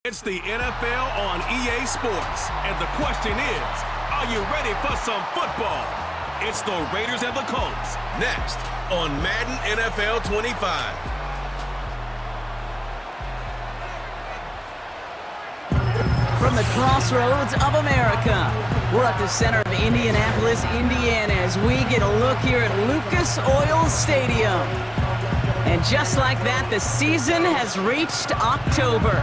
It's the NFL on EA Sports, and the question is, are you ready for some football? It's the Raiders and the Colts, next on Madden NFL 25. From the crossroads of America, we're at the center of Indianapolis, Indiana, as we get a look here at Lucas Oil Stadium. And just like that, the season has reached October.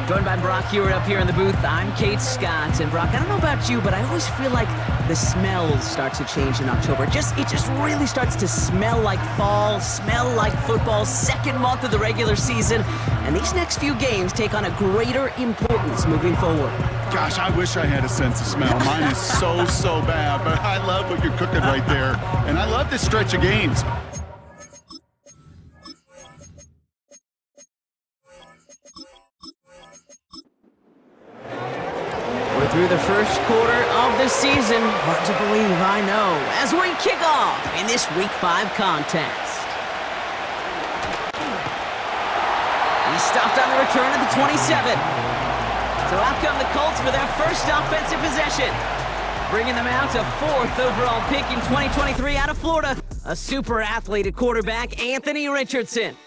Joined by Brock Hewitt up here in the booth, I'm Kate Scott. And Brock, I don't know about you, but I always feel like the smells start to change in October. It just really starts to smell like fall, smell like football, second month of the regular season. And these next few games take on a greater importance moving forward. Gosh, I wish I had a sense of smell. Mine is so bad, but I love what you're cooking right there. And I love this stretch of games. We're through the first quarter of the season. Hard to believe, I know, as we kick off in this Week 5 contest. He stopped on the return at the 27. So out come the Colts for their first offensive possession, bringing them out to 4th overall pick in 2023 out of Florida. A super athlete at quarterback, Anthony Richardson.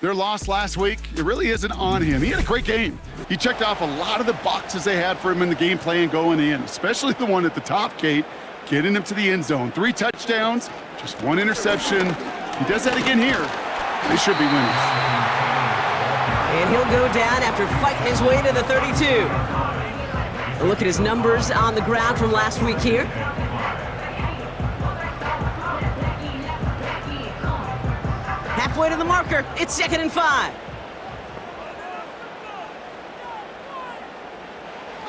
Their loss last week, it really isn't on him. He had a great game. He checked off a lot of the boxes they had for him in the game plan going in, especially the one at the top, Kate, getting him to the end zone. 3 touchdowns, just 1 interception. If he does that again here, they should be winners. And he'll go down after fighting his way to the 32. A look at his numbers on the ground from last week here. Halfway to the marker, it's 2nd and 5.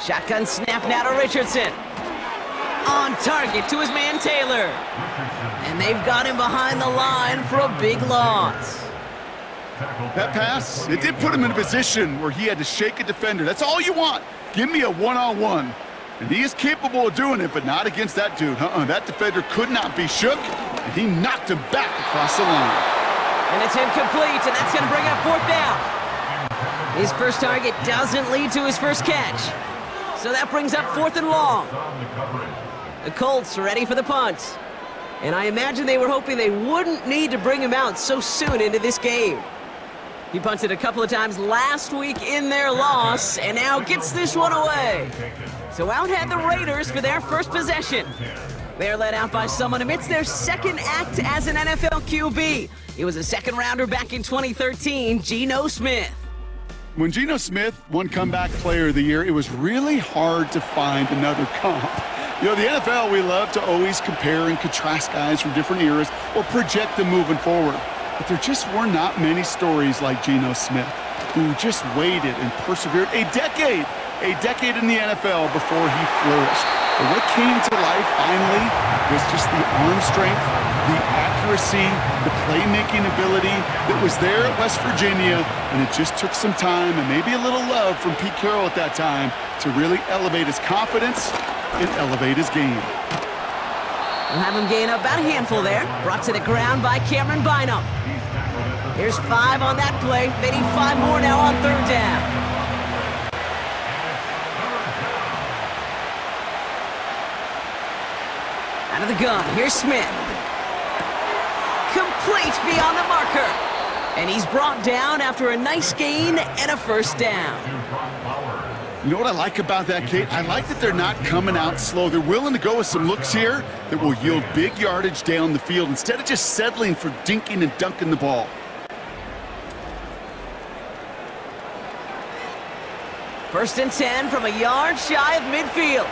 Shotgun snap now to Richardson. On target to his man Taylor. And they've got him behind the line for a big loss. That pass, it did put him in a position where he had to shake a defender. That's all you want. Give me a one-on-one. And he is capable of doing it, but not against that dude. That defender could not be shook, and he knocked him back across the line. And it's incomplete, and that's going to bring up 4th down. His first target doesn't lead to his first catch. So that brings up 4th and long. The Colts ready for the punt. And I imagine they were hoping they wouldn't need to bring him out so soon into this game. He punted a couple of times last week in their loss, and now gets this one away. So out head the Raiders for their first possession. They're led out by someone amidst their second act as an NFL QB. He was a second-rounder back in 2013, Geno Smith. When Geno Smith won Comeback Player of the Year, it was really hard to find another comp. You know, the NFL, we love to always compare and contrast guys from different eras or project them moving forward. But there just were not many stories like Geno Smith, who just waited and persevered a decade in the NFL before he flourished. But what came to life finally was just the arm strength, the accuracy, the playmaking ability that was there at West Virginia, and it just took some time and maybe a little love from Pete Carroll at that time to really elevate his confidence and elevate his game. We'll have him gain up about a handful there. Brought to the ground by Cameron Bynum. Here's 5 on that play. They need 5 more now on 3rd down. Out of the gun, here's Smith. Complete beyond the marker. And he's brought down after a nice gain and a first down. You know what I like about that, Kate? I like that they're not coming out slow. They're willing to go with some looks here that will yield big yardage down the field instead of just settling for dinking and dunking the ball. First and 10 from a yard shy of midfield.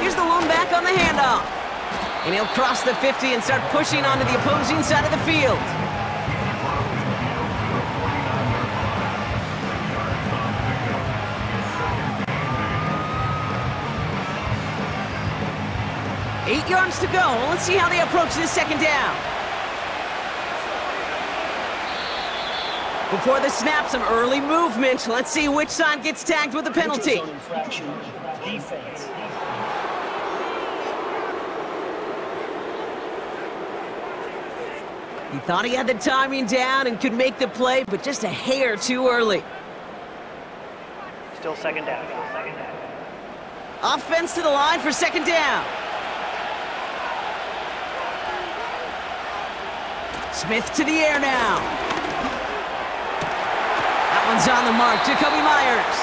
Here's the lone back on the handoff. And he'll cross the 50 and start pushing onto the opposing side of the field. Eight yards to go. Let's see how they approach this second down. Before the snap, some early movement. Let's see which side gets tagged with a penalty. Defense. He thought he had the timing down and could make the play, but just a hair too early. Still second down. Offense to the line for second down. Smith to the air now. That one's on the mark. Jacoby Myers.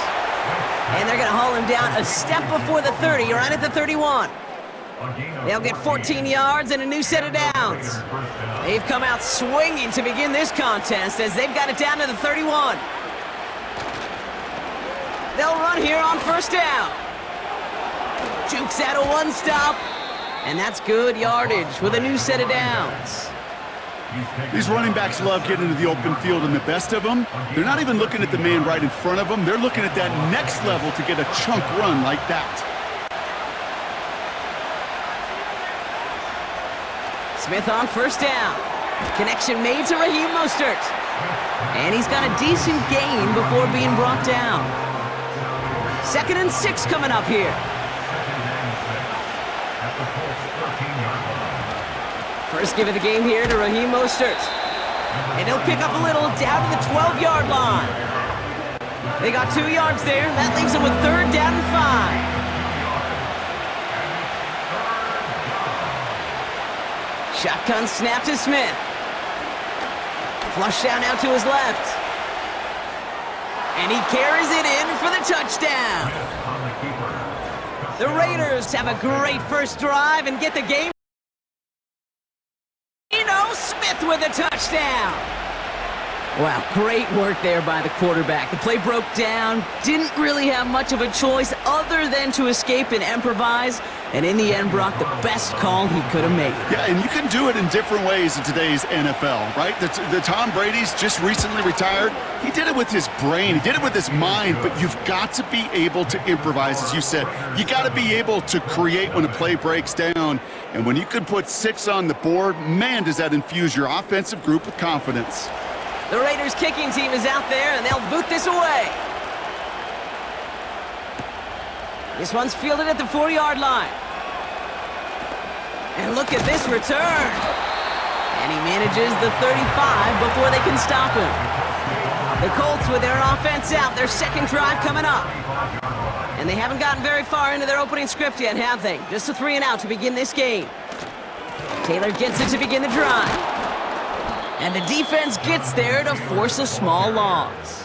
And they're going to haul him down a step before the 30, right at the 31. They'll get 14 yards and a new set of downs. They've come out swinging to begin this contest as they've got it down to the 31. They'll run here on first down. Jukes out a one-stop, and that's good yardage with a new set of downs. These running backs love getting into the open field, and the best of them, they're not even looking at the man right in front of them. They're looking at that next level to get a chunk run like that. Smith on first down. Connection made to Raheem Mostert. And he's got a decent gain before being brought down. 2nd and 6 coming up here. First give of the game here to Raheem Mostert. And he'll pick up a little down to the 12-yard line. They got 2 yards there. That leaves them with 3rd down and 5. Shotgun snap to Smith. Flush down out to his left. And he carries it in for the touchdown. The Raiders have a great first drive and get the game. Smith with a touchdown. Wow, great work there by the quarterback. The play broke down, didn't really have much of a choice other than to escape and improvise, and in the end, Brock, the best call he could have made. Yeah, and you can do it in different ways in today's NFL, right? The Tom Brady's just recently retired. He did it with his brain. He did it with his mind, but you've got to be able to improvise, as you said. You got to be able to create when a play breaks down, and when you can put 6 on the board, man, does that infuse your offensive group with confidence. The Raiders kicking team is out there, and they'll boot this away. This one's fielded at the 4-yard line. And look at this return. And he manages the 35 before they can stop him. The Colts with their offense out, their second drive coming up. And they haven't gotten very far into their opening script yet, have they? Just a 3 and out to begin this game. Taylor gets it to begin the drive. And the defense gets there to force a small loss.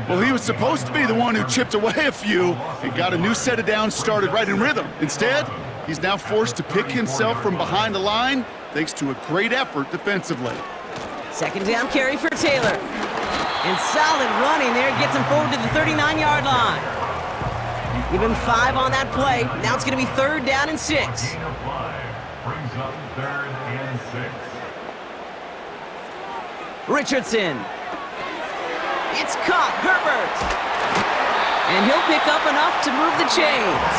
Well, he was supposed to be the one who chipped away a few and got a new set of downs started right in rhythm. Instead, he's now forced to pick himself from behind the line thanks to a great effort defensively. 2nd down carry for Taylor. And solid running there gets him forward to the 39-yard line. Give him 5 on that play. Now it's going to be 3rd down and 6. Brings up 3rd and 6. Richardson. It's caught, Herbert. And he'll pick up enough to move the chains.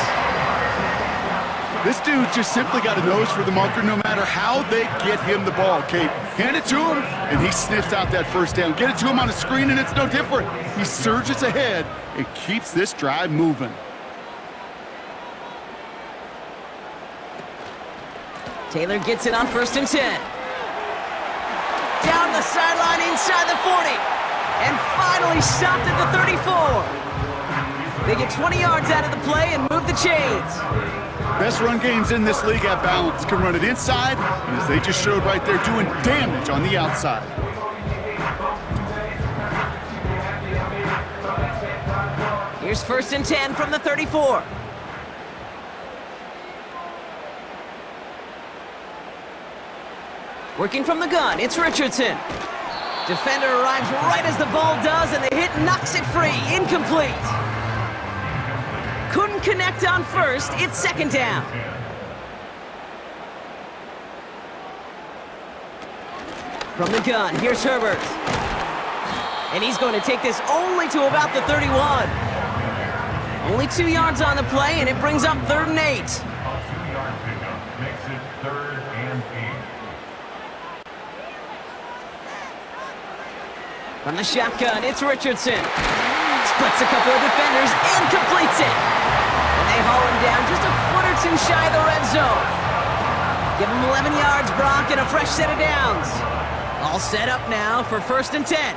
This dude just simply got a nose for the marker no matter how they get him the ball, Kate. Hand it to him, and he sniffs out that first down. Get it to him on a screen, and it's no different. He surges ahead and keeps this drive moving. Taylor gets it on 1st and 10. Down the sideline inside the 40. And finally stopped at the 34. They get 20 yards out of the play and move the chains. Best run games in this league at balance. Can run it inside, and as they just showed right there, doing damage on the outside. Here's 1st and 10 from the 34. Working from the gun, it's Richardson. Defender arrives right as the ball does, and the hit knocks it free. Incomplete. Couldn't connect on first. It's 2nd down. From the gun, here's Herbert. And he's going to take this only to about the 31. Only 2 yards on the play, and it brings up 3rd and 8. A 2-yard pickup makes it 3rd and 8. From the shotgun, it's Richardson. Splits a couple of defenders and completes it. And they haul him down just a foot or two shy of the red zone. Give him 11 yards, Brock, and a fresh set of downs. All set up now for 1st and 10.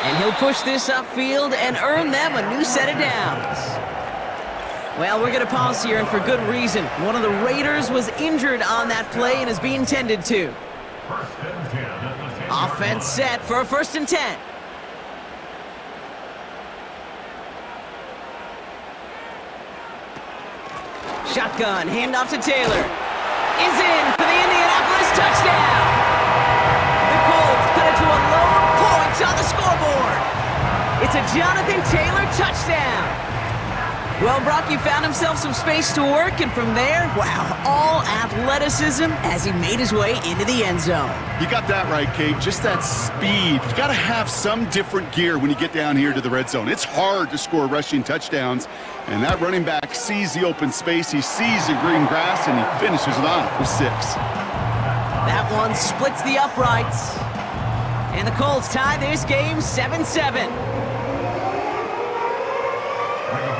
And he'll push this upfield and earn them a new set of downs. Well, we're going to pause here, and for good reason. One of the Raiders was injured on that play and is being tended to. Offense set for a 1st and 10. Shotgun, handoff to Taylor. Is in for the Indianapolis touchdown. The Colts cut it to a lone point on the scoreboard. It's a Jonathan Taylor touchdown. Well, Brock, he found himself some space to work, and from there, wow, all athleticism as he made his way into the end zone. You got that right, Kate. Just that speed. You got to have some different gear when you get down here to the red zone. It's hard to score rushing touchdowns, and that running back sees the open space, he sees the green grass, and he finishes it off with 6. That one splits the uprights, and the Colts tie this game 7-7.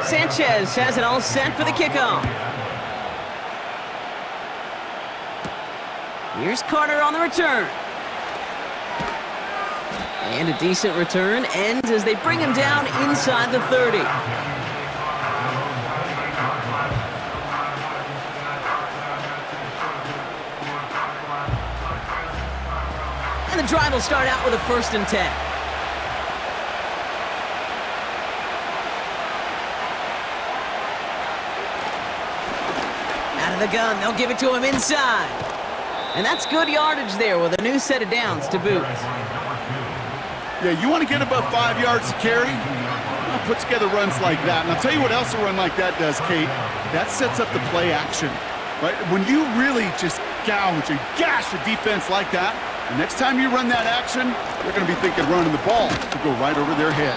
Sanchez has it all set for the kickoff. Here's Carter on the return. And a decent return ends as they bring him down inside the 30. And the drive will start out with a 1st and 10. The gun, they'll give it to him inside. And that's good yardage there with a new set of downs to boot. Yeah, you want to get above 5 yards to carry? Well, put together runs like that. And I'll tell you what else a run like that does, Kate. That sets up the play action, right? When you really just gouge and gash a defense like that, the next time you run that action, they're going to be thinking running the ball to go right over their head.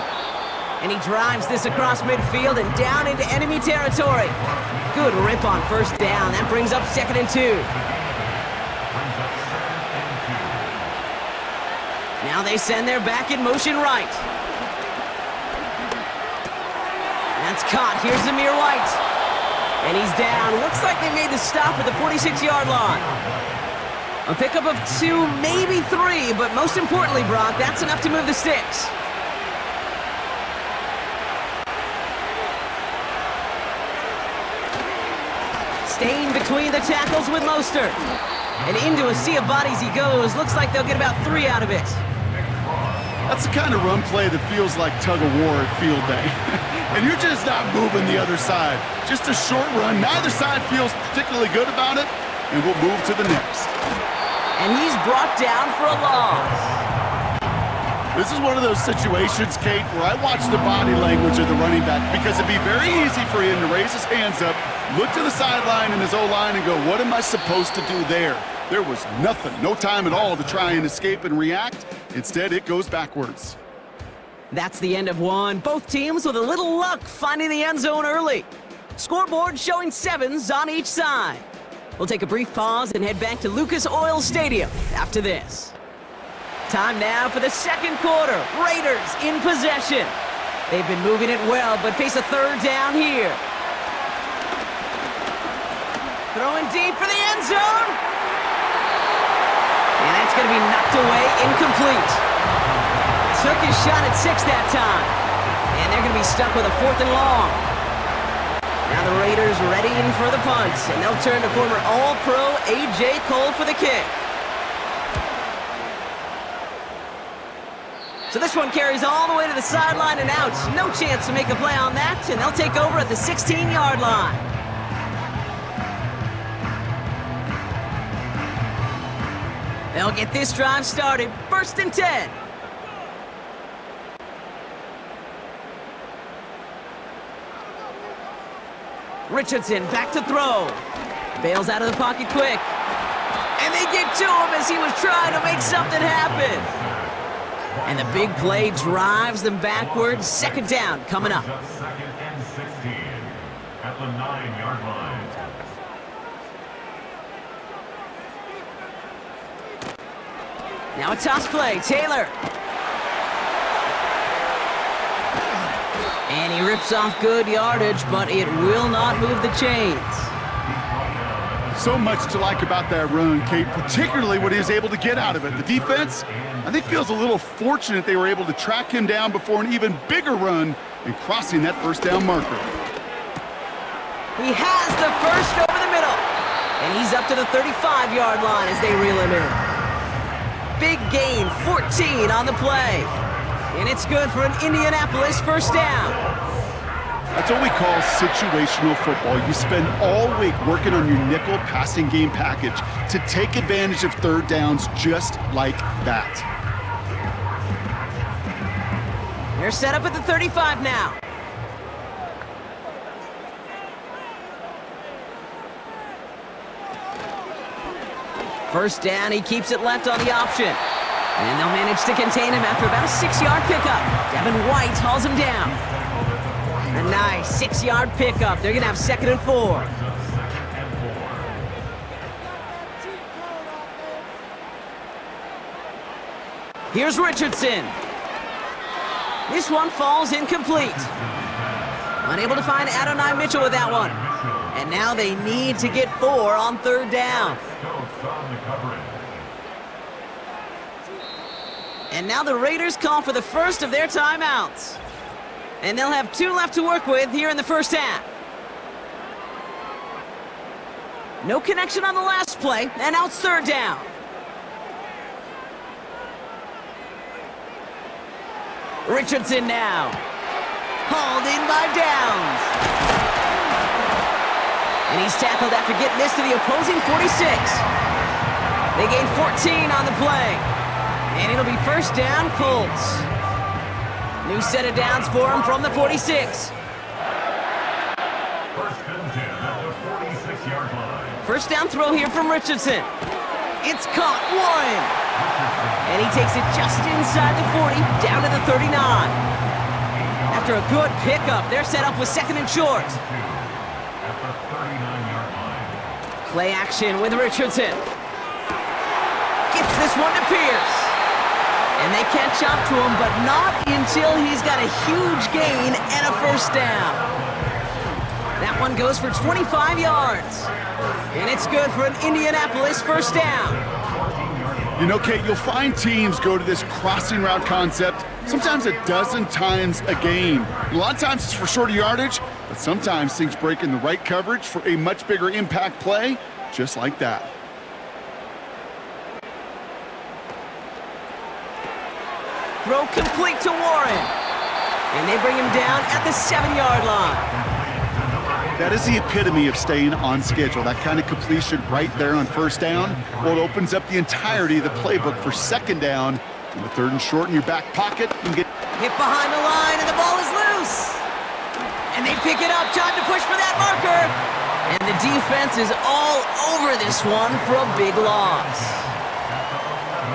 And he drives this across midfield and down into enemy territory. Good rip on 1st down. That brings up 2nd and 2. Now they send their back in motion right. That's caught. Here's Zamir White. And he's down. Looks like they made the stop at the 46-yard line. A pickup of 2, maybe 3, but most importantly, Brock, that's enough to move the sticks. Staying between the tackles with Mostert. And into a sea of bodies he goes. Looks like they'll get about 3 out of it. That's the kind of run play that feels like tug-of-war at field day. And you're just not moving the other side. Just a short run. Neither side feels particularly good about it. And we'll move to the next. And he's brought down for a loss. This is one of those situations, Kate, where I watch the body language of the running back because it'd be very easy for him to raise his hands up, look to the sideline in his O-line and go, what am I supposed to do there? There was nothing, no time at all to try and escape and react. Instead, it goes backwards. That's the end of one. Both teams with a little luck finding the end zone early. Scoreboard showing 7s on each side. We'll take a brief pause and head back to Lucas Oil Stadium after this. Time now for the 2nd quarter. Raiders in possession. They've been moving it well, but face a 3rd down here. Throwing deep for the end zone. And that's going to be knocked away, incomplete. Took his shot at 6 that time. And they're going to be stuck with a 4th and long. Now the Raiders readying for the punt, and they'll turn to former All-Pro A.J. Cole for the kick. So this one carries all the way to the sideline and out. No chance to make a play on that, and they'll take over at the 16-yard line. They'll get this drive started. 1st and 10. Richardson back to throw. Bails out of the pocket quick. And they get to him as he was trying to make something happen. And the big play drives them backwards. 2nd down coming up. 2nd and 16 at the 9-yard line. Now a toss play. Taylor. And he rips off good yardage, but it will not move the chains. So much to like about that run, Kate, particularly what he was able to get out of it. The defense, I think, feels a little fortunate they were able to track him down before an even bigger run and crossing that first down marker. He has the first over the middle. And he's up to the 35-yard line as they reel him in. Big gain, 14 on the play. And it's good for an Indianapolis first down. That's what we call situational football. You spend all week working on your nickel passing game package to take advantage of third downs just like that. They're set up at the 35 now. First down, he keeps it left on the option. And they'll manage to contain him after about a 6-yard pickup. Devin White hauls him down. A nice 6-yard pickup. They're going to have 2nd and 4. Here's Richardson. This one falls incomplete. Unable to find Adonai Mitchell with that one. And now they need to get 4 on third down. And now the Raiders call for the first of their timeouts. And they'll have 2 left to work with here in the first half. No connection on the last play, and now it's third down. Richardson now. Hauled in by Downs. And he's tackled after getting this to the opposing 46. They gain 14 on the play. And it'll be first down, Colts. New set of downs for him from the 46. First and 10 at the 46-yard line. First down throw here from Richardson. It's caught, Warren. And he takes it just inside the 40, down to the 39. After a good pickup, they're set up with 2nd and short. At the 39-yard line. Play action with Richardson. Gets this one to Pierce. And they catch up to him, but not until he's got a huge gain and a first down. That one goes for 25 yards. And it's good for an Indianapolis first down. You know, Kate, you'll find teams go to this crossing route concept sometimes a dozen times a game. A lot of times it's for shorter yardage, but sometimes things break in the right coverage for a much bigger impact play, just like that. Throw complete to Warren. And they bring him down at the 7-yard line. That is the epitome of staying on schedule. That kind of completion right there on first down. Well, it opens up the entirety of the playbook for second down. And the 3rd and short in your back pocket. You can get Hit behind the line, and the ball is loose. And they pick it up. Time to push for that marker. And the defense is all over this one for a big loss.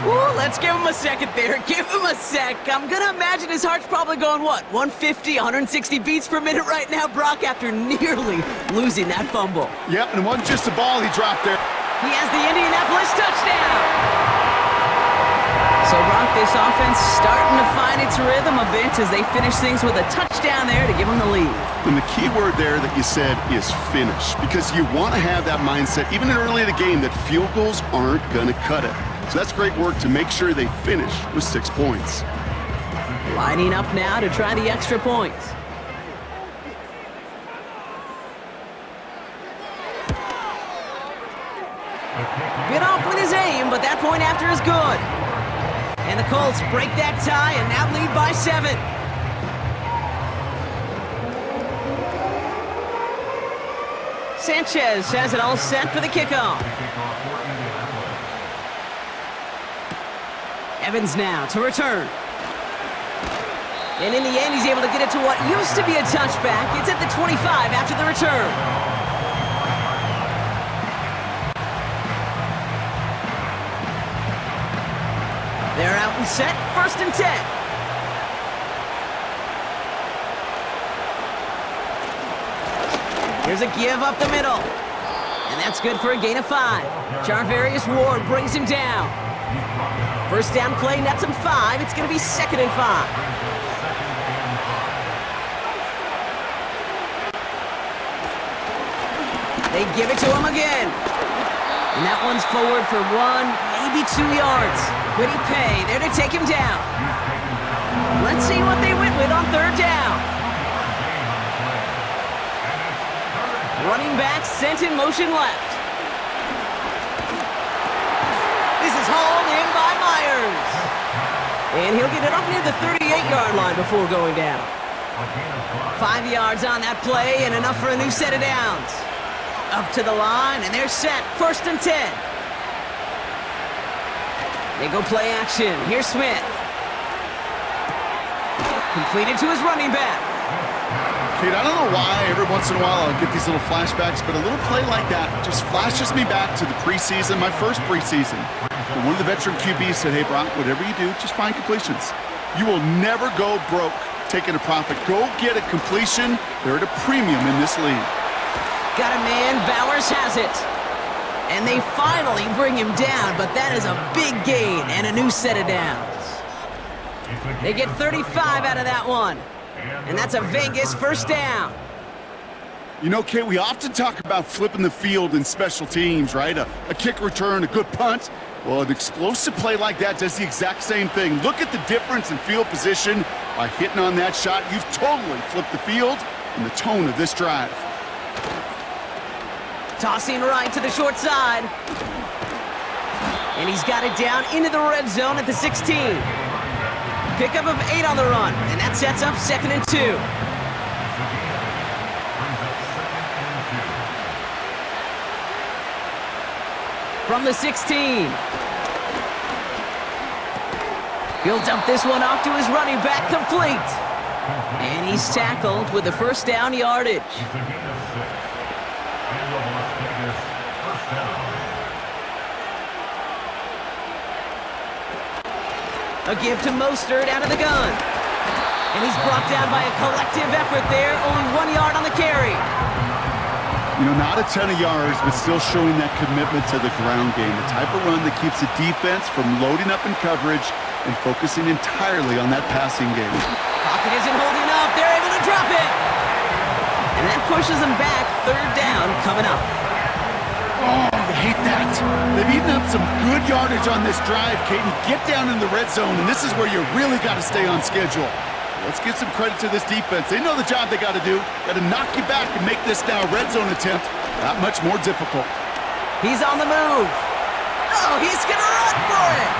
Ooh, let's give him a second there. Give him a sec. I'm going to imagine his heart's probably going, what, 150, 160 beats per minute right now, Brock, after nearly losing that fumble. Yep, and it wasn't just a ball he dropped there. He has the Indianapolis touchdown. So, Brock, this offense starting to find its rhythm a bit as they finish things with a touchdown there to give them the lead. And the key word there that you said is finish, because you want to have that mindset, even early in the game, that field goals aren't going to cut it. So that's great work to make sure they finish with 6 points. Lining up now to try the extra points. Bit off with his aim, but that point after is good. And the Colts break that tie and now lead by 7. Sanchez has it all set for the kickoff. Evans now to return. And in the end, he's able to get it to what used to be a touchback. It's at the 25 after the return. They're out and set, 1st and 10. Here's a give up the middle. And that's good for a gain of 5. Charvarius Ward brings him down. First down play, nets him 5. It's going to be 2nd and 5. They give it to him again. And that one's forward for 1, maybe 2 yards. Could he pay? There to take him down. Let's see what they went with on third down. Running back sent in motion left. This is hauled in by Myers. And he'll get it up near the 38-yard line before going down. 5 yards on that play and enough for a new set of downs. Up to the line, and they're set. 1st and 10. They go play action. Here's Smith. Completed to his running back. Kate, I don't know why every once in a while I'll get these little flashbacks, but a little play like that just flashes me back to the preseason, my first preseason. And one of the veteran QBs said, hey, Brock, whatever you do, just find completions. You will never go broke taking a profit. Go get a completion. They're at a premium in this league. Got a man, Bowers has it. And they finally bring him down, but that is a big gain and a new set of downs. They get 35 out of that one. And that's a Vegas 1st down. You know, Kate, we often talk about flipping the field in special teams, right? A kick return, a good punt. Well, an explosive play like that does the exact same thing. Look at the difference in field position. By hitting on that shot, you've totally flipped the field and the tone of this drive. Tossing right to the short side. And he's got it down into the red zone at the 16. Pickup of 8 on the run, and that sets up 2nd and 2. From the 16. He'll dump this one off to his running back, complete. And he's tackled with the 1st down yardage. A give to Mostert out of the gun. And he's brought down by a collective effort there. Only 1 yard on the carry. You know, not a ton of yards, but still showing that commitment to the ground game. The type of run that keeps the defense from loading up in coverage and focusing entirely on that passing game. Pocket isn't holding up. They're able to drop it. And that pushes them back. 3rd down coming up. Oh, I hate that. They've eaten up some good yardage on this drive, Caden. Get down in the red zone, and this is where you really got to stay on schedule. Let's give some credit to this defense. They know the job they got to do. Got to knock you back and make this now red zone attempt that much more difficult. He's on the move. Oh, he's going to run for it.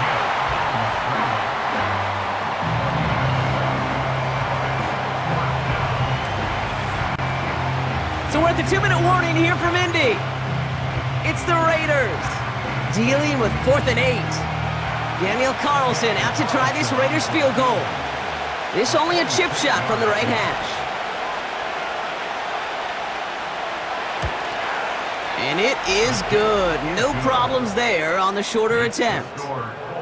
So we're at the 2-minute warning here from Indy. It's the Raiders dealing with 4th and 8. Daniel Carlson out to try this Raiders field goal. This only a chip shot from the right hash. And it is good. No problems there on the shorter attempt.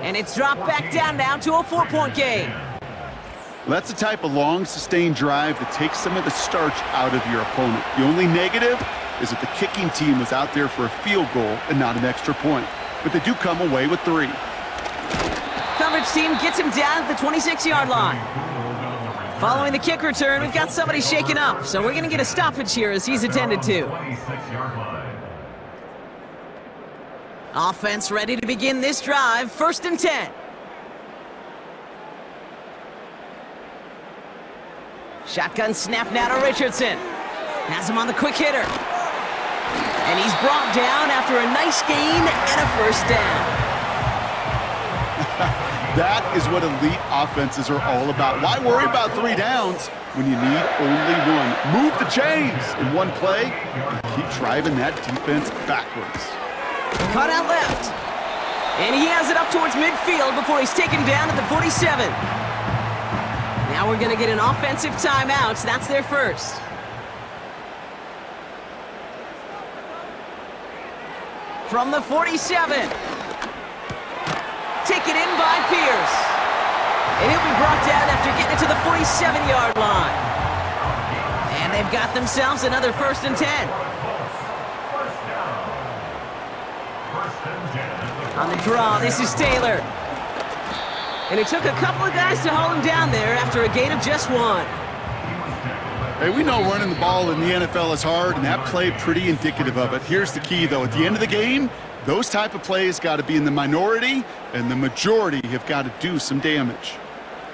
And it's dropped back down now to a 4-point game. Well, that's the type of long, sustained drive that takes some of the starch out of your opponent. The only negative is that the kicking team was out there for a field goal and not an extra point. But they do come away with 3. Coverage team gets him down at the 26-yard line. Following the kick return, we've got somebody shaken up, so we're going to get a stoppage here as he's attended to. Offense ready to begin this drive, 1st and 10. Shotgun snap now to Richardson. Has him on the quick hitter. And he's brought down after a nice gain and a 1st down. That is what elite offenses are all about. Why worry about 3 downs when you need only 1? Move the chains in one play and keep driving that defense backwards. Cut out left. And he has it up towards midfield before he's taken down at the 47. Now we're going to get an offensive timeout. So that's their first. From the 47. Taken in by Pierce. And he'll be brought down after getting it to the 47-yard line. And they've got themselves another 1st and 10. On the draw, this is Taylor. And it took a couple of guys to haul him down there after a gain of just 1. Hey, we know running the ball in the NFL is hard, and that play pretty indicative of it. Here's the key, though. At the end of the game, those type of plays got to be in the minority, and the majority have got to do some damage.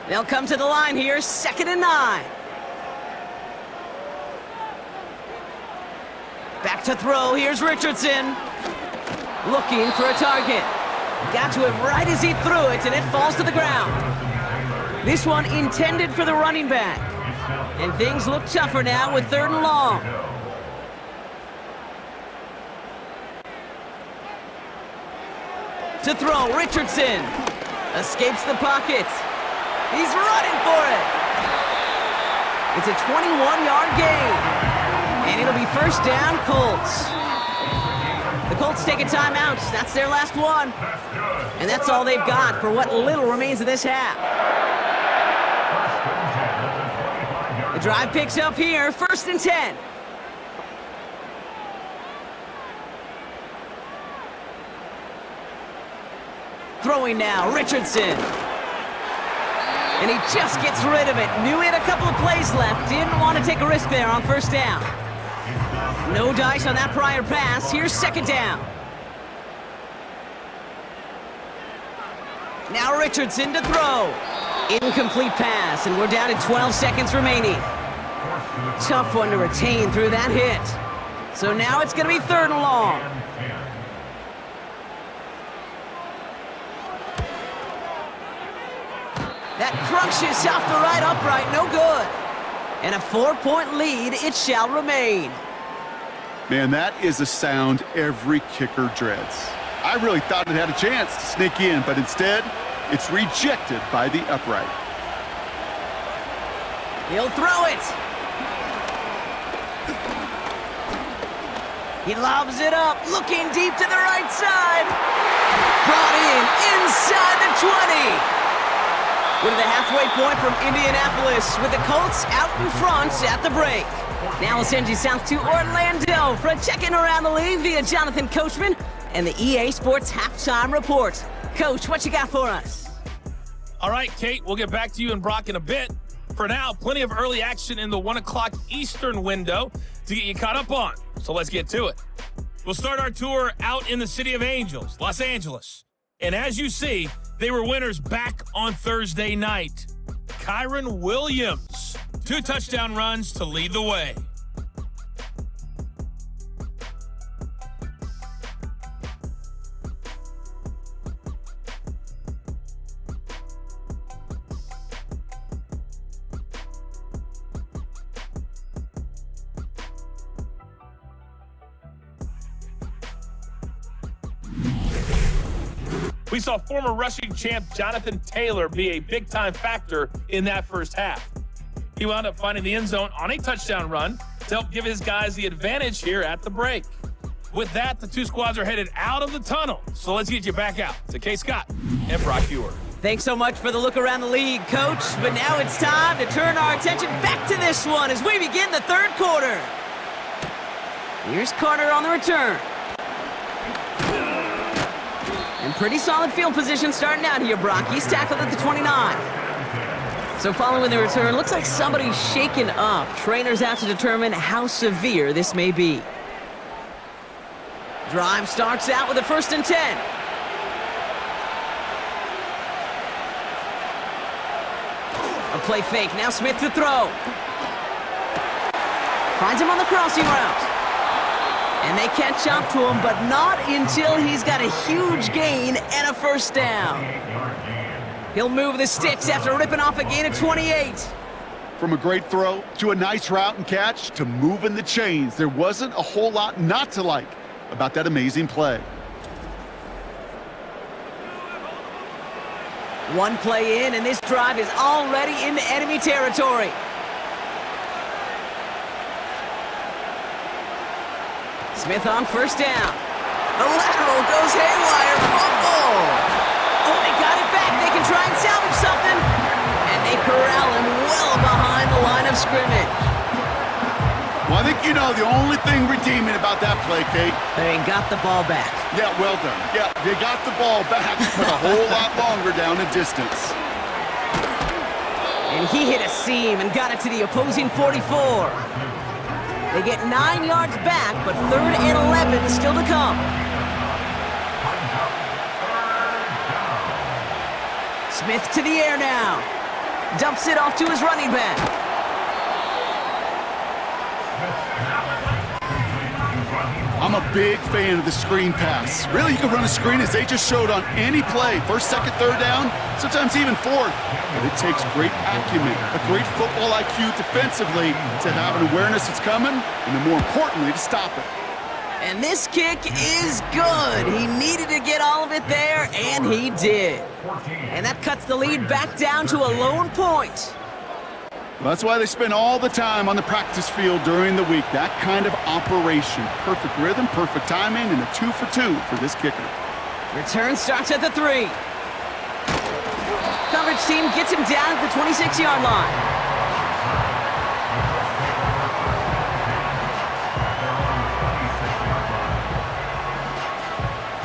They'll come to the line here, 2nd and 9. Back to throw, here's Richardson. Looking for a target. Got to him right as he threw it, and it falls to the ground. This one intended for the running back. And things look tougher now with 3rd and long. To throw, Richardson. Escapes the pocket. He's running for it. It's a 21-yard gain. And it'll be 1st down, Colts. The Colts take a timeout. That's their last one. And that's all they've got for what little remains of this half. The drive picks up here, 1st and 10. Throwing now, Richardson. And he just gets rid of it. Knew he had a couple of plays left. Didn't want to take a risk there on 1st down. No dice on that prior pass. Here's 2nd down. Now Richardson to throw. Incomplete pass, and we're down to 12 seconds remaining. Tough one to retain through that hit. So now it's going to be 3rd and long. That crunches off the right upright, no good. And a 4-point lead, it shall remain. Man, that is a sound every kicker dreads. I really thought it had a chance to sneak in, but instead, it's rejected by the upright. He'll throw it. He lobs it up, looking deep to the right side. Brought in inside the 20. We're to the halfway point from Indianapolis with the Colts out in front at the break. Now we'll send you south to Orlando for a check-in around the league via Jonathan Coachman and the EA Sports Halftime Report. Coach, what you got for us? All right, Kate, we'll get back to you and Brock in a bit. For now, plenty of early action in the 1 o'clock Eastern window to get you caught up on. So let's get to it. We'll start our tour out in the City of Angels, Los Angeles. And as you see, they were winners back on Thursday night. Kyron Williams, 2 touchdown runs to lead the way. We saw former rushing champ Jonathan Taylor be a big-time factor in that first half. He wound up finding the end zone on a touchdown run to help give his guys the advantage here at the break. With that, the 2 squads are headed out of the tunnel. So let's get you back out to Kay Scott and Brock Ewer. Thanks so much for the look around the league, Coach. But now it's time to turn our attention back to this one as we begin the 3rd quarter. Here's Carter on the return. And pretty solid field position starting out here, Brock. He's tackled at the 29. So following the return, looks like somebody's shaken up. Trainers out to determine how severe this may be. Drive starts out with a 1st and 10. A play fake, now Smith to throw. Finds him on the crossing route. And they catch up to him, but not until he's got a huge gain and a 1st down. He'll move the sticks after ripping off a gain of 28. From a great throw to a nice route and catch to moving the chains, there wasn't a whole lot not to like about that amazing play. One play in, and this drive is already into enemy territory. Smith on 1st down. The lateral goes haywire. Fumble. Oh, they got it back. They can try and salvage something. And they corral him well behind the line of scrimmage. Well, I think you know the only thing redeeming about that play, Kate. They got the ball back. Yeah, well done. Yeah, they got the ball back, but a whole lot longer down the distance. And he hit a seam and got it to the opposing 44. They get 9 yards back, but 3rd and 11 still to come. Smith to the air now. Dumps it off to his running back. I'm a big fan of the screen pass. Really, you can run a screen as they just showed on any play. 1st, 2nd, 3rd down, sometimes even 4th. But it takes great acumen, a great football IQ defensively to have an awareness that's coming, and then more importantly, to stop it. And this kick is good. He needed to get all of it there, and he did. And that cuts the lead back down to a lone point. Well, that's why they spend all the time on the practice field during the week. That kind of operation. Perfect rhythm, perfect timing, and a 2 for 2 for this kicker. Return starts at the 3. Coverage team gets him down at the 26-yard line.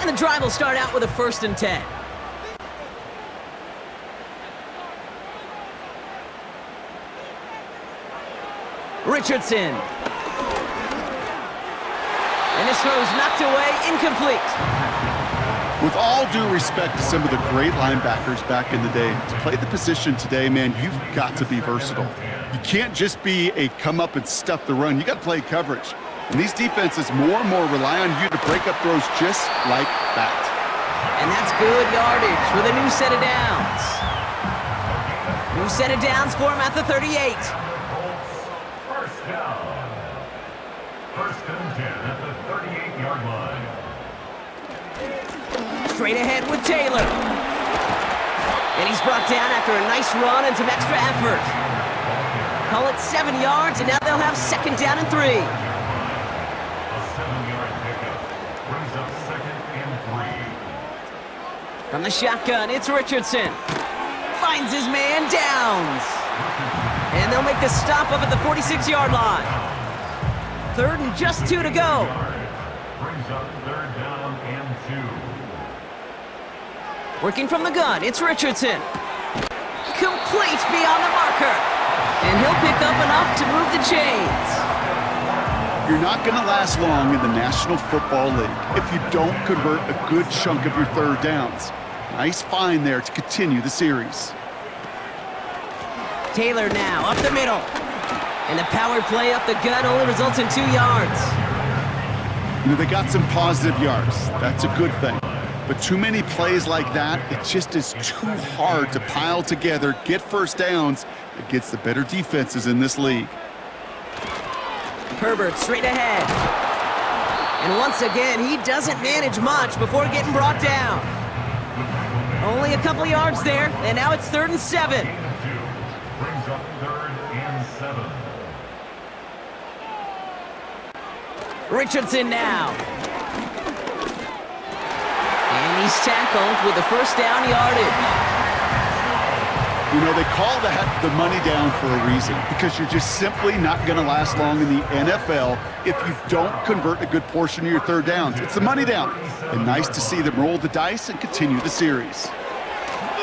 And the drive will start out with a 1st and 10. Richardson. And this throw's knocked away, incomplete. With all due respect to some of the great linebackers back in the day, to play the position today, man, you've got to be versatile. You can't just be a come up and stuff the run. You got to play coverage. And these defenses more and more rely on you to break up throws just like that. And that's good yardage with a new set of downs. New set of downs for him at the 38. First down. 1st and 10 at the 38-yard line. Straight ahead with Taylor. And he's brought down after a nice run and some extra effort. Call it 7 yards, and now they'll have 2nd down and 3. A 7-yard pickup brings up 2nd and 3. From the shotgun, it's Richardson. Finds his man, Downs. And they'll make the stop up at the 46-yard line. 3rd and just 2 to go. Brings up 3rd down and 2. Working from the gun, it's Richardson. Complete beyond the marker. And he'll pick up enough to move the chains. You're not going to last long in the National Football League if you don't convert a good chunk of your 3rd downs. Nice find there to continue the series. Taylor now up the middle. And the power play up the gut only results in 2 yards. You know, they got some positive yards. That's a good thing. But too many plays like that, it just is too hard to pile together, get 1st downs against the better defenses in this league. Herbert straight ahead. And once again, he doesn't manage much before getting brought down. Only a couple yards there, and now it's 3rd and 7. Brings up 3rd and 7. Richardson now. And he's tackled with the 1st down yardage. You know, they call that the money down for a reason, because you're just simply not going to last long in the NFL if you don't convert a good portion of your 3rd downs. It's the money down. And nice to see them roll the dice and continue the series.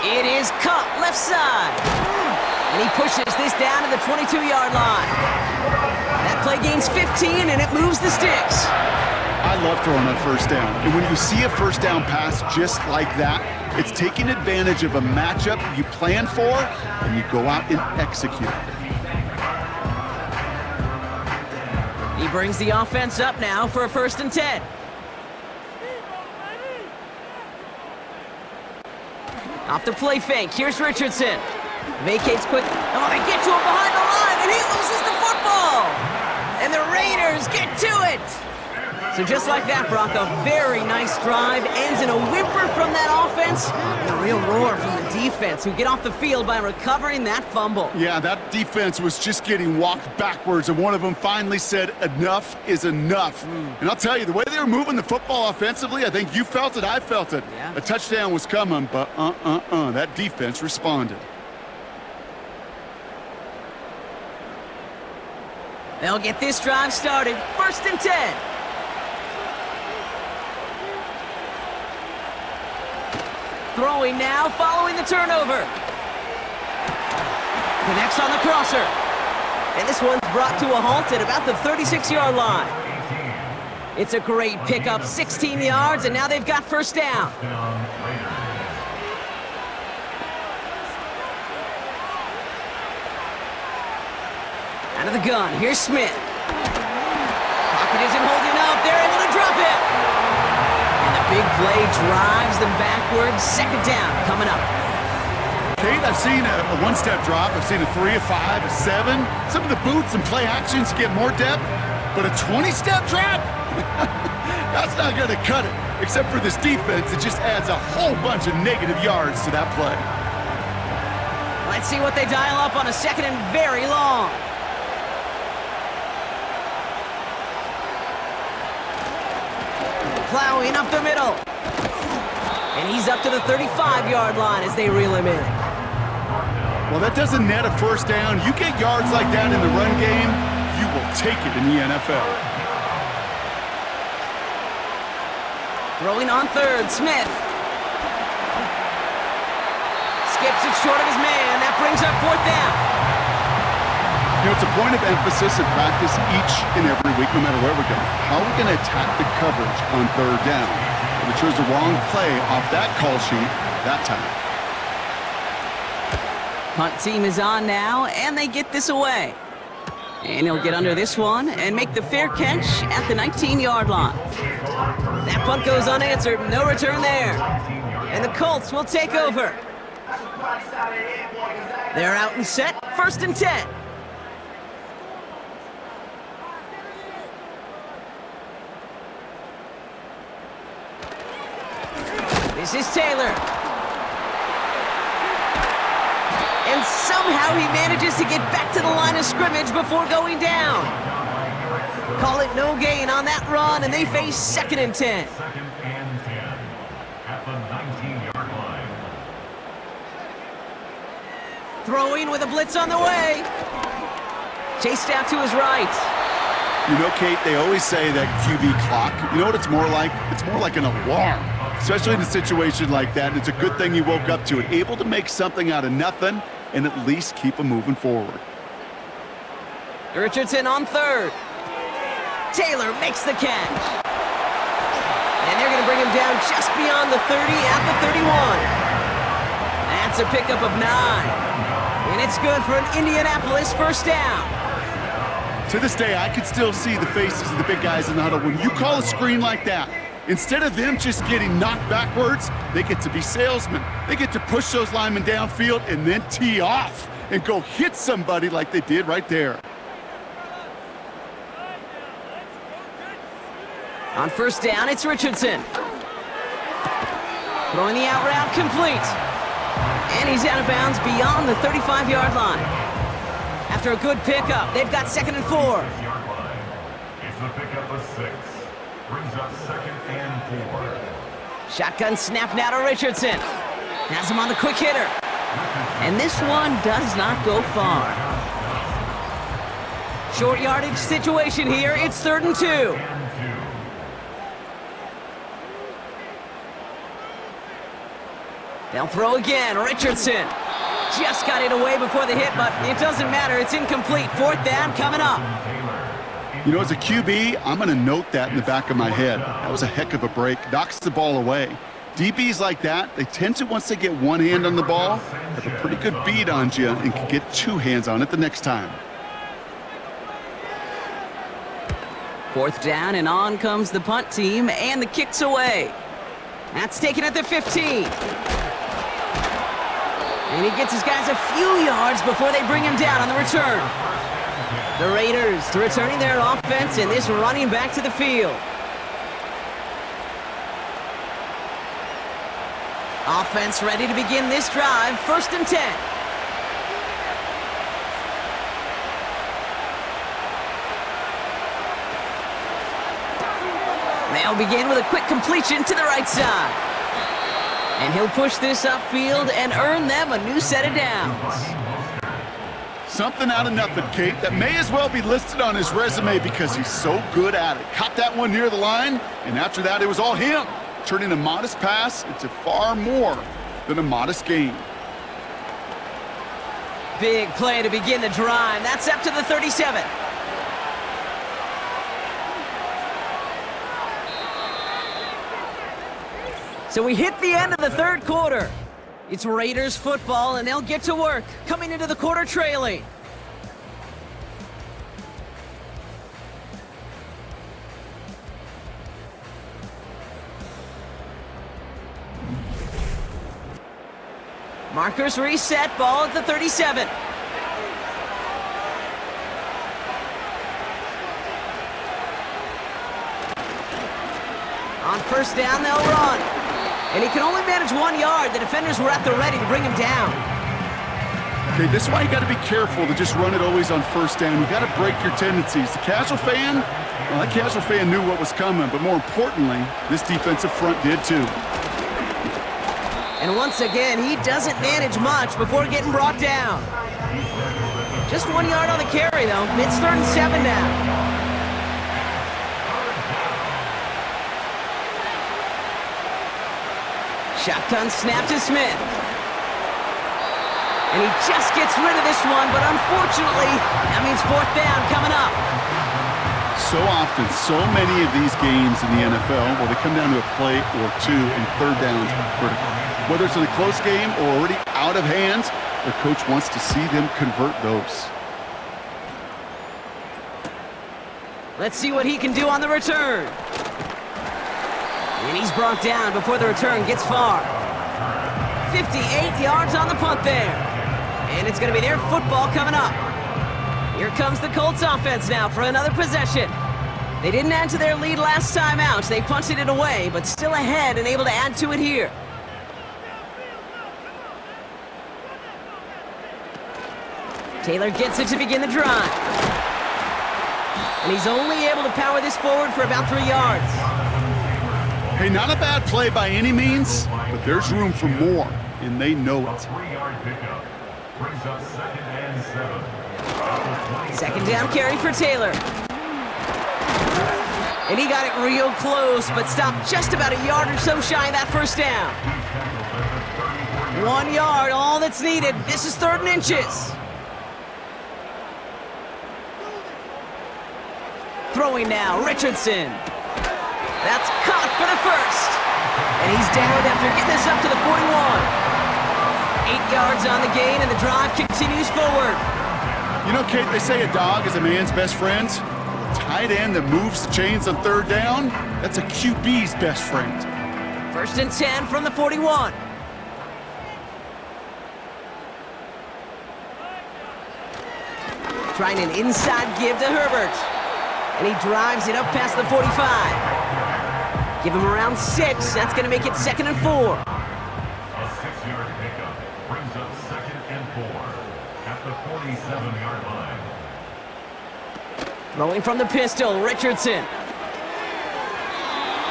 It is Cup left side. And he pushes this down to the 22-yard line. That play gains 15, and it moves the sticks. I love throwing on 1st down. And when you see a 1st down pass just like that, it's taking advantage of a matchup you plan for, and you go out and execute. He brings the offense up now for a 1st and 10. Off the play fake, here's Richardson. Vacates quick. Oh, they get to him behind the line, and he loses the football. And the Raiders get to it. So just like that, Brock, a very nice drive. Ends in a whimper from that offense. And a real roar from the defense, who get off the field by recovering that fumble. Yeah, that defense was just getting walked backwards, and one of them finally said, enough is enough. And I'll tell you, the way they were moving the football offensively, I think you felt it, I felt it. Yeah. A touchdown was coming, but that defense responded. They'll get this drive started. 1st and 10. Throwing now, following the turnover. Connects on the crosser. And this one's brought to a halt at about the 36-yard line. It's a great pickup, 16 yards, and now they've got first down. Out of the gun, here's Smith. Pocket isn't holding up, they're able to drop it. And the big play drives them backwards. Second down coming up. Kate, I've seen a one-step drop. I've seen a 3, a 5, a 7. Some of the boots and play actions get more depth, but a 20-step drop? That's not going to cut it. Except for this defense, it just adds a whole bunch of negative yards to that play. Let's see what they dial up on a second and very long. Plowing up the middle. And he's up to the 35-yard line as they reel him in. Well, that doesn't net a first down. You get yards like that in the run game, you will take it in the NFL. Throwing on third, Smith. Skips it short of his man. That brings up fourth down. You know, it's a point of emphasis in practice each and every week, no matter where we're going. How are we going to attack the coverage on third down? We chose the wrong play off that call sheet that time. Punt team is on now, and they get this away. And he'll get under this one and make the fair catch at the 19-yard line. That punt goes unanswered, no return there. And the Colts will take over. They're out and set, 1st and 10. This is Taylor. And somehow he manages to get back to the line of scrimmage before going down. Call it no gain on that run, and they face 2nd and 10. 2nd and 10 at the 19-yard line. Throwing with a blitz on the way. Chased out to his right. You know, Kate, they always say that QB clock, you know what it's more like? It's more like an alarm, especially in a situation like that. And it's a good thing you woke up to it, able to make something out of nothing and at least keep them moving forward. Richardson on third. Taylor makes the catch. And they're going to bring him down just beyond the 30 at the 31. That's a pickup of 9. And it's good for an Indianapolis first down. To this day, I could still see the faces of the big guys in the huddle. When you call a screen like that, instead of them just getting knocked backwards, they get to be salesmen. They get to push those linemen downfield and then tee off and go hit somebody like they did right there. On first down, it's Richardson. Throwing the out route complete. And he's out of bounds beyond the 35-yard line. After a good pickup, they've got 2nd and 4. It's the pickup of 6. Brings up 2nd and 4. Shotgun snap now to Richardson. Has him on the quick hitter. And this one does not go far. Short yardage situation here. It's 3rd and 2. They'll throw again. Richardson just got it away before the hit, but it doesn't matter. It's incomplete. 4th down coming up. You know, as a QB, I'm going to note that in the back of my head. That was a heck of a break. Knocks the ball away. DBs like that, they tend to, once they get one hand on the ball, have a pretty good beat on you and can get 2 hands on it the next time. 4th down, and on comes the punt team, and the kick's away. That's taken at the 15. And he gets his guys a few yards before they bring him down on the return. The Raiders returning their offense and this running back to the field. Offense ready to begin this drive. 1st and 10. They'll begin with a quick completion to the right side. And he'll push this upfield and earn them a new set of downs. Something out of nothing, Kate, that may as well be listed on his resume because he's so good at it. Caught that one near the line, and after that, it was all him, turning a modest pass into far more than a modest gain. Big play to begin the drive. That's up to the 37. So we hit the end of the third quarter. It's Raiders football, and they'll get to work, coming into the quarter trailing. Markers reset, ball at the 37. On first down, they'll run. And he can only manage 1 yard. The defenders were at the ready to bring him down. Okay, this is why you got to be careful to just run it always on first down. You got to break your tendencies. The casual fan, well, that casual fan knew what was coming, but more importantly, this defensive front did too. And once again, he doesn't manage much before getting brought down. Just 1 yard on the carry, though. It's 3rd and 7 now. Shotgun snap to Smith. And he just gets rid of this one, but unfortunately, that means 4th down coming up. So often, so many of these games in the NFL, well, they come down to a play or two, and 3rd downs are critical. Whether it's in a close game or already out of hand, the coach wants to see them convert those. Let's see what he can do on the return. And he's brought down before the return gets far. 58 yards on the punt there. And it's going to be their football coming up. Here comes the Colts offense now for another possession. They didn't add to their lead last time out. They punted it away, but still ahead and able to add to it here. Taylor gets it to begin the drive. And he's only able to power this forward for about 3 yards. Hey, not a bad play by any means, but there's room for more, and they know it. 3-yard pickup brings up 2nd and 7. 2nd down carry for Taylor. And he got it real close, but stopped just about a yard or so shy of that 1st down. 1 yard, all that's needed. This is 3rd and inches. Throwing now, Richardson. That's caught for the 1st. And he's down after getting this up to the 41. 8 yards on the gain, and the drive continues forward. You know, Kate, they say a dog is a man's best friend. A tight end that moves the chains on 3rd down, that's a QB's best friend. 1st and 10 from the 41. Trying an inside give to Herbert. And he drives it up past the 45. Give him around 6. That's going to make it 2nd and 4. A 6-yard pickup brings up 2nd and 4 at the 47-yard line. Throwing from the pistol, Richardson.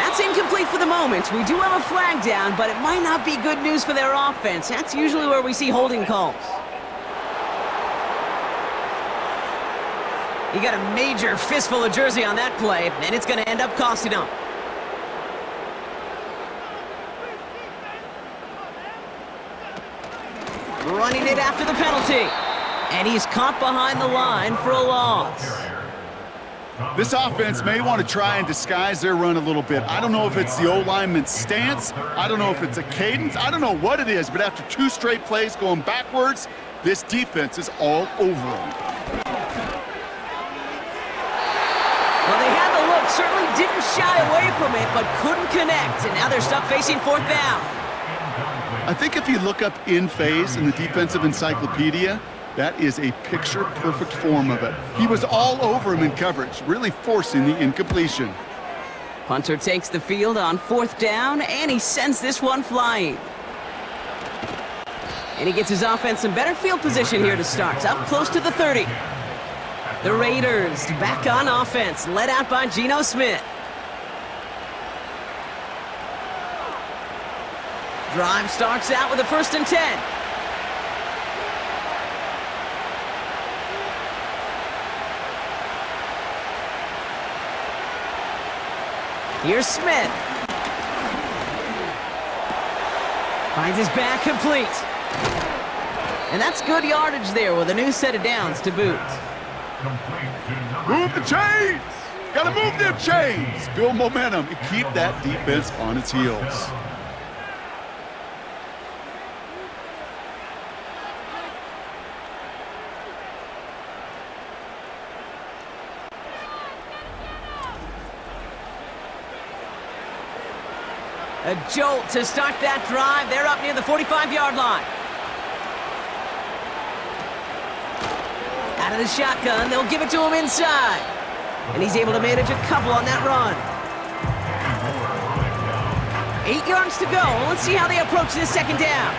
That's incomplete for the moment. We do have a flag down, but it might not be good news for their offense. That's usually where we see holding calls. He got a major fistful of jersey on that play, and it's going to end up costing him. Running it after the penalty. And he's caught behind the line for a loss. This offense may want to try and disguise their run a little bit. I don't know if it's the O-lineman's stance. I don't know if it's a cadence. I don't know what it is, but after 2 straight plays going backwards, this defense is all over them. Well, they had the look, certainly didn't shy away from it, but couldn't connect, and now they're stuck facing 4th down. I think if you look up in phase in the defensive encyclopedia, that is a picture-perfect form of it. He was all over him in coverage, really forcing the incompletion. Punter takes the field on 4th down, and he sends this one flying. And he gets his offense in better field position here to start, up close to the 30. The Raiders back on offense, led out by Geno Smith. Drive starts out with a 1st and 10. Here's Smith. Finds his back complete. And that's good yardage there with a new set of downs to boot. Move the chains! Gotta move them chains! Build momentum and keep that defense on its heels. A jolt to start that drive. They're up near the 45-yard line. Out of the shotgun, they'll give it to him inside. And he's able to manage a couple on that run. 8 yards to go. Let's see how they approach this second down.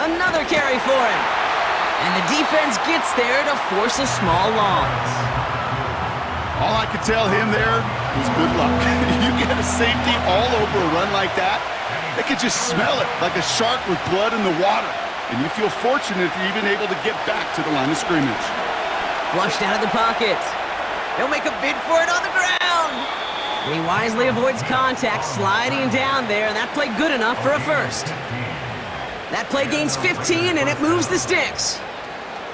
Another carry for him. And the defense gets there to force a small loss. All I could tell him there was good luck. You get a safety all over a run like that, they could just smell it like a shark with blood in the water. And you feel fortunate if you're even able to get back to the line of scrimmage. Flushed out of the pocket. He'll make a bid for it on the ground. And he wisely avoids contact, sliding down there, and that play good enough for a first. That play gains 15, and it moves the sticks.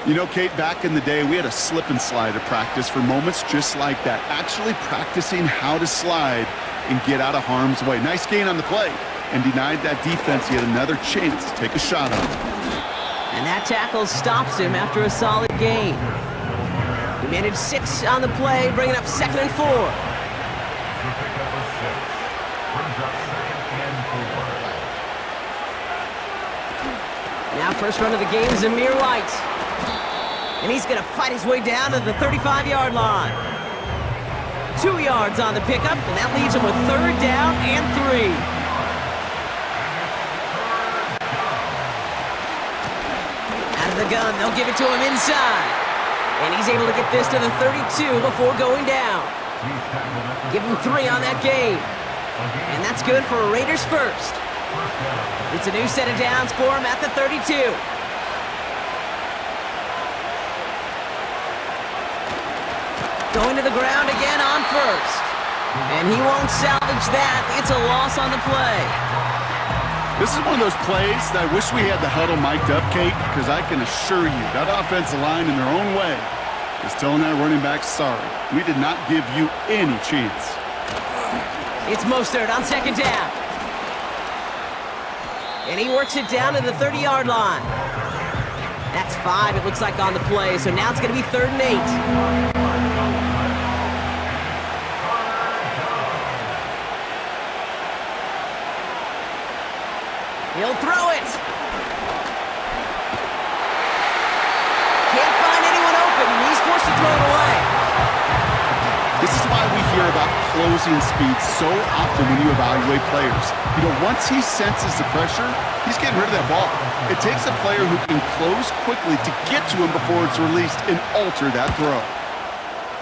You know, Kate, back in the day, we had a slip and slide at practice for moments just like that. Actually practicing how to slide and get out of harm's way. Nice gain on the play and denied that defense yet another chance to take a shot on him. And that tackle stops him after a solid gain. He managed 6 on the play, bringing up 2nd and 4. Now first run of the game is Amir White. And he's going to fight his way down to the 35-yard line. 2 yards on the pickup, and that leaves him with 3rd down and 3. Out of the gun, they'll give it to him inside. And he's able to get this to the 32 before going down. Give him 3 on that game. And that's good for a Raiders first. It's a new set of downs for him at the 32. Going to the ground again on first. And he won't salvage that. It's a loss on the play. This is one of those plays that I wish we had the huddle mic'd up, Kate, because I can assure you that offensive line in their own way is telling that running back, sorry, we did not give you any chance. It's Mostert on 2nd down. And he works it down to the 30-yard line. That's 5, it looks like, on the play, so now it's going to be 3rd and 8. He'll throw it. Can't find anyone open, and he's forced to throw it away. This is why we hear about closing speed so often when you evaluate players. You know, once he senses the pressure, he's getting rid of that ball. It takes a player who can close quickly to get to him before it's released and alter that throw.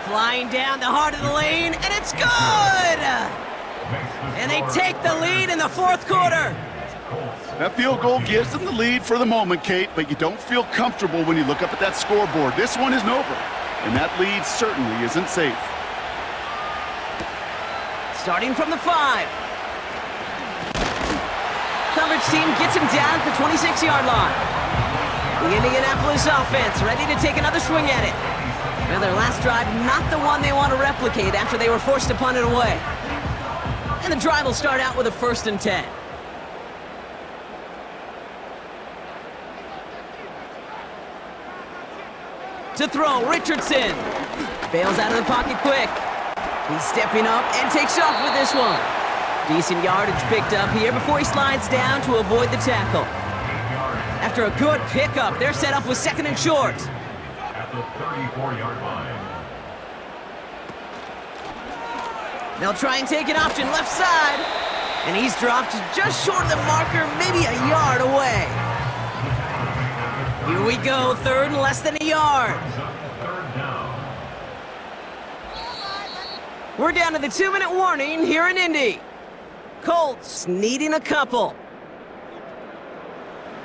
Flying down the heart of the lane, and it's good! And they take the lead in the 4th quarter. That field goal gives them the lead for the moment, Kate, but you don't feel comfortable when you look up at that scoreboard. This one isn't over, and that lead certainly isn't safe. Starting from the 5. Coverage team gets him down at the 26-yard line. The Indianapolis offense ready to take another swing at it. Well, their last drive, not the one they want to replicate after they were forced to punt it away. And the drive will start out with a 1st and 10. To throw, Richardson. Bails out of the pocket quick. He's stepping up and takes off with this one. Decent yardage picked up here before he slides down to avoid the tackle. After a good pickup, they're set up with 2nd and short. At the 34-yard line. They'll try and take an option left side. And he's dropped just short of the marker, maybe a yard away. Here we go, 3rd and less than a yard. We're down to the 2-minute warning here in Indy. Colts needing a couple.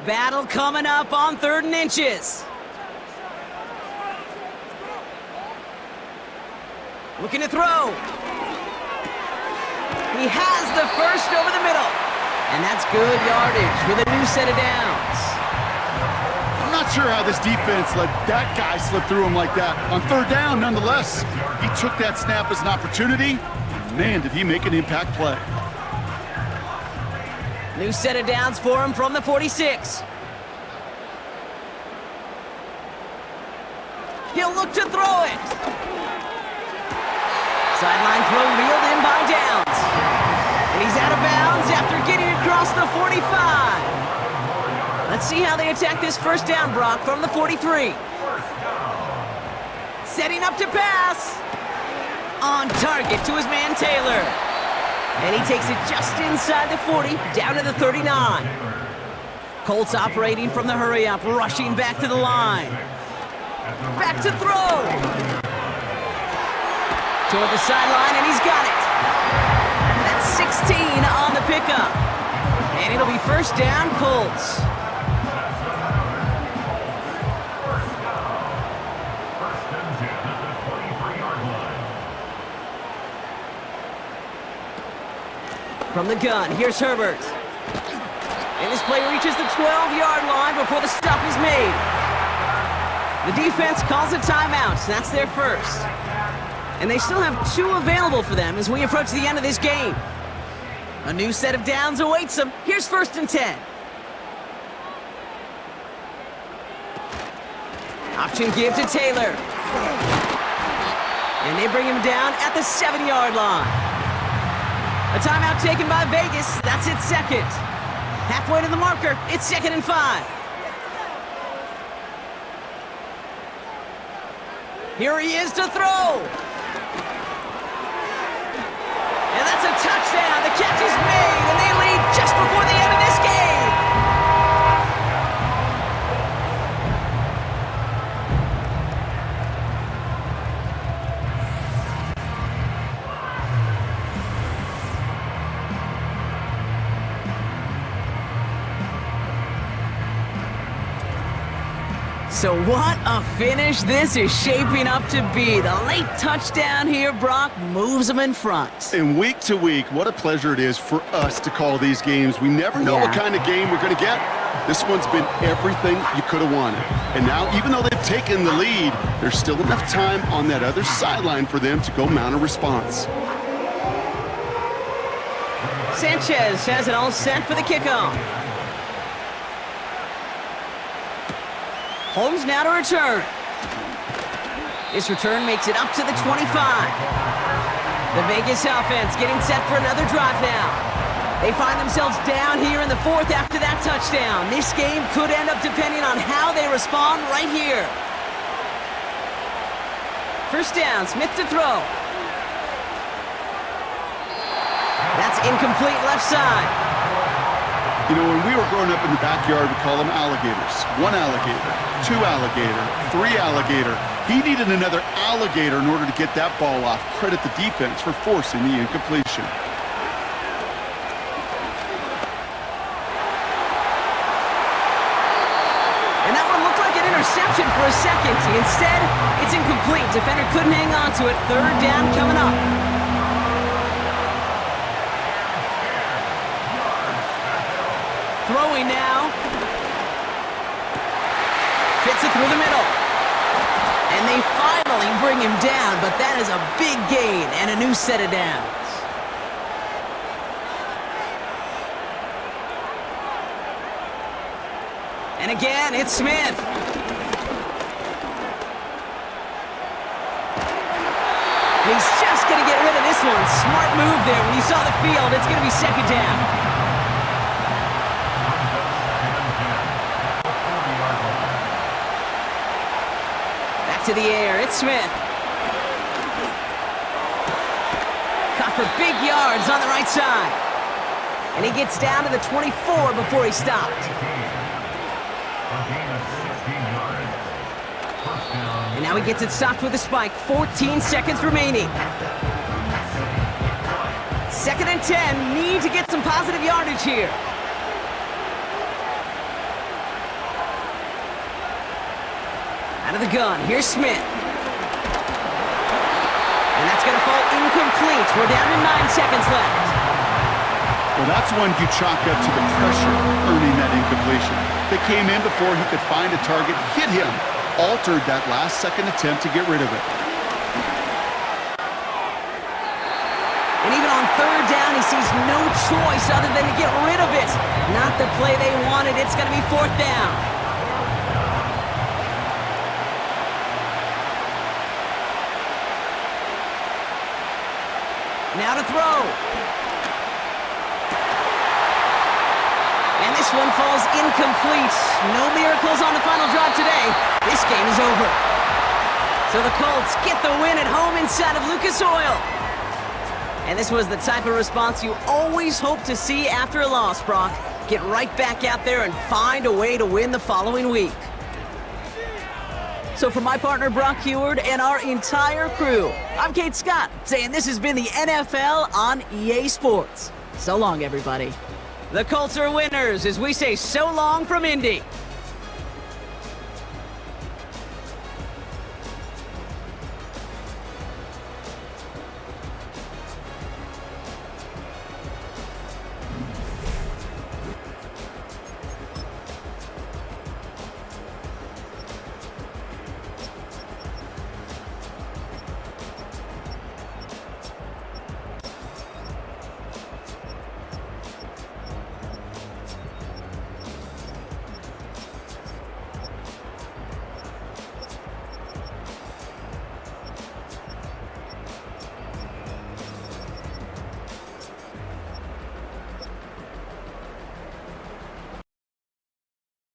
Battle coming up on 3rd and inches. Looking to throw. He has the first over the middle. And that's good yardage with a new set of downs. I'm not sure how this defense let that guy slip through him like that. On third down, nonetheless, he took that snap as an opportunity. Man, did he make an impact play. New set of downs for him from the 46. He'll look to throw it. Sideline throw reeled in by Downs. And he's out of bounds after getting across the 45. Let's see how they attack this first down, Brock, from the 43. Setting up to pass. On target to his man, Taylor. And he takes it just inside the 40, down to the 39. Colts operating from the hurry-up, rushing back to the line. Back to throw. Toward the sideline, and he's got it. That's 16 on the pickup. And it'll be first down, Colts. From the gun, here's Herbert. And this play reaches the 12-yard line before the stop is made. The defense calls a timeout, so that's their first. And they still have 2 available for them as we approach the end of this game. A new set of downs awaits them. Here's first and 10. Option give to Taylor. And they bring him down at the 7-yard line. A timeout taken by Vegas. That's its second. Halfway to the marker. It's 2nd and 5. Here he is to throw. And that's a touchdown. The catch is made, and they lead just before the end of this game. So what a finish this is shaping up to be. The late touchdown here, Brock, moves them in front. And week to week, what a pleasure it is for us to call these games. We never know what kind of game we're going to get. This one's been everything you could have wanted. And now, even though they've taken the lead, there's still enough time on that other sideline for them to go mount a response. Sanchez has it all set for the kickoff. Holmes now to return. This return makes it up to the 25. The Vegas offense getting set for another drive now. They find themselves down here in the 4th after that touchdown. This game could end up depending on how they respond right here. First down, Smith to throw. That's incomplete left side. You know, when we were growing up in the backyard, we call them alligators. 1 alligator, 2 alligator, 3 alligator. He needed another alligator in order to get that ball off. Credit the defense for forcing the incompletion. And that one looked like an interception for a second. Instead, it's incomplete. Defender couldn't hang on to it. 3rd down coming up. Throwing now. Fits it through the middle. And they finally bring him down, but that is a big gain and a new set of downs. And again, it's Smith. He's just going to get rid of this one. Smart move there. When you saw the field, it's going to be 2nd down. To the air, it's Smith. Caught for big yards on the right side. And he gets down to the 24 before he stopped. And now he gets it stopped with a spike. 14 seconds remaining. 2nd and 10. Need to get some positive yardage here. Out of the gun, here's Smith. And that's going to fall incomplete. We're down to 9 seconds left. Well, that's one you chalk up to the pressure earning that incompletion. They came in before he could find a target, hit him, altered that last-second attempt to get rid of it. And even on third down, he sees no choice other than to get rid of it. Not the play they wanted. It's going to be fourth down. Now to throw. And this one falls incomplete. No miracles on the final drive today. This game is over. So the Colts get the win at home inside of Lucas Oil. And this was the type of response you always hope to see after a loss, Brock. Get right back out there and find a way to win the following week. So for my partner, Brock Heward, and our entire crew, I'm Kate Scott, saying this has been the NFL on EA Sports. So long, everybody. The Colts are winners as we say so long from Indy.